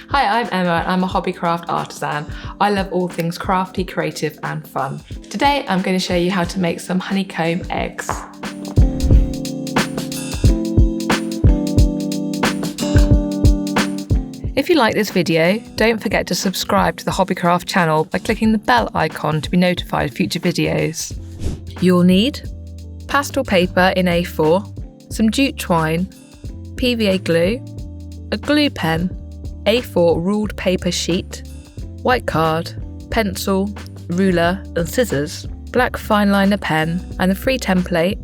Hi, I'm Emma and I'm a Hobbycraft artisan. I love all things crafty, creative and fun. Today I'm going to show you how to make some honeycomb eggs. If you like this video, don't forget to subscribe to the Hobbycraft channel by clicking the bell icon to be notified of future videos. You'll need pastel paper in A4, some jute twine, PVA glue, a glue pen, A4 ruled paper sheet, white card, pencil, ruler and scissors, black fine liner pen and the free template.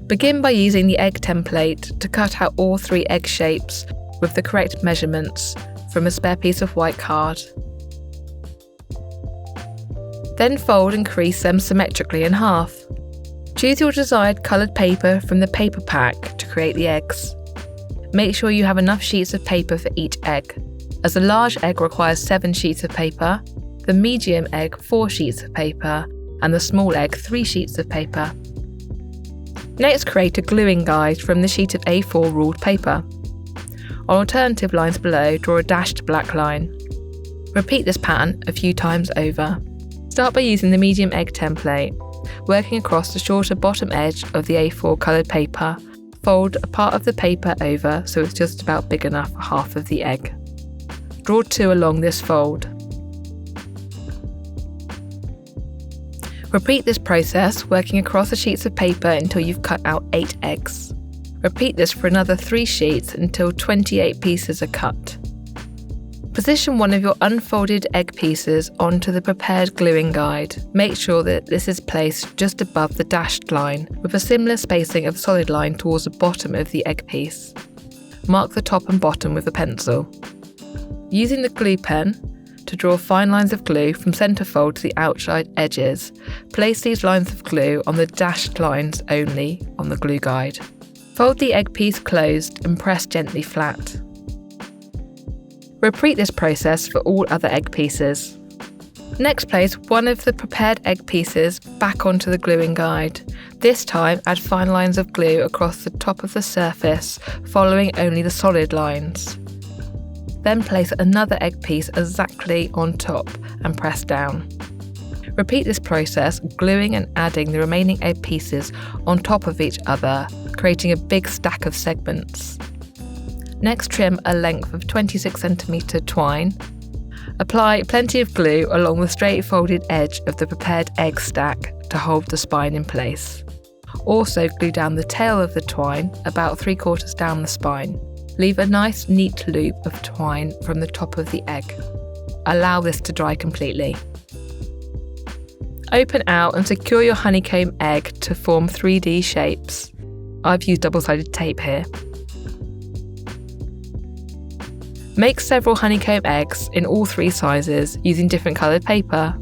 Begin by using the egg template to cut out all 3 egg shapes with the correct measurements from a spare piece of white card. Then fold and crease them symmetrically in half. Choose your desired coloured paper from the paper pack to create the eggs. Make sure you have enough sheets of paper for each egg, as the large egg requires 7 sheets of paper, the medium egg 4 sheets of paper, and the small egg 3 sheets of paper. Next, create a gluing guide from the sheet of A4 ruled paper. On alternative lines below, draw a dashed black line. Repeat this pattern a few times over. Start by using the medium egg template, working across the shorter bottom edge of the A4 coloured paper. Fold a part of the paper over so it's just about big enough for half of the egg. Draw 2 along this fold. Repeat this process, working across the sheets of paper until you've cut out 8 eggs. Repeat this for another 3 sheets until 28 pieces are cut. Position one of your unfolded egg pieces onto the prepared gluing guide. Make sure that this is placed just above the dashed line, with a similar spacing of solid line towards the bottom of the egg piece. Mark the top and bottom with a pencil. Using the glue pen to draw fine lines of glue from centre fold to the outside edges, place these lines of glue on the dashed lines only on the glue guide. Fold the egg piece closed and press gently flat. Repeat this process for all other egg pieces. Next, place one of the prepared egg pieces back onto the gluing guide. This time, add fine lines of glue across the top of the surface, following only the solid lines. Then place another egg piece exactly on top and press down. Repeat this process, gluing and adding the remaining egg pieces on top of each other, creating a big stack of segments. Next, trim a length of 26cm twine. Apply plenty of glue along the straight folded edge of the prepared egg stack to hold the spine in place. Also, glue down the tail of the twine about 3/4 down the spine. Leave a nice neat loop of twine from the top of the egg. Allow this to dry completely. Open out and secure your honeycomb egg to form 3D shapes. I've used double-sided tape here. Make several honeycomb eggs in all 3 sizes using different coloured paper.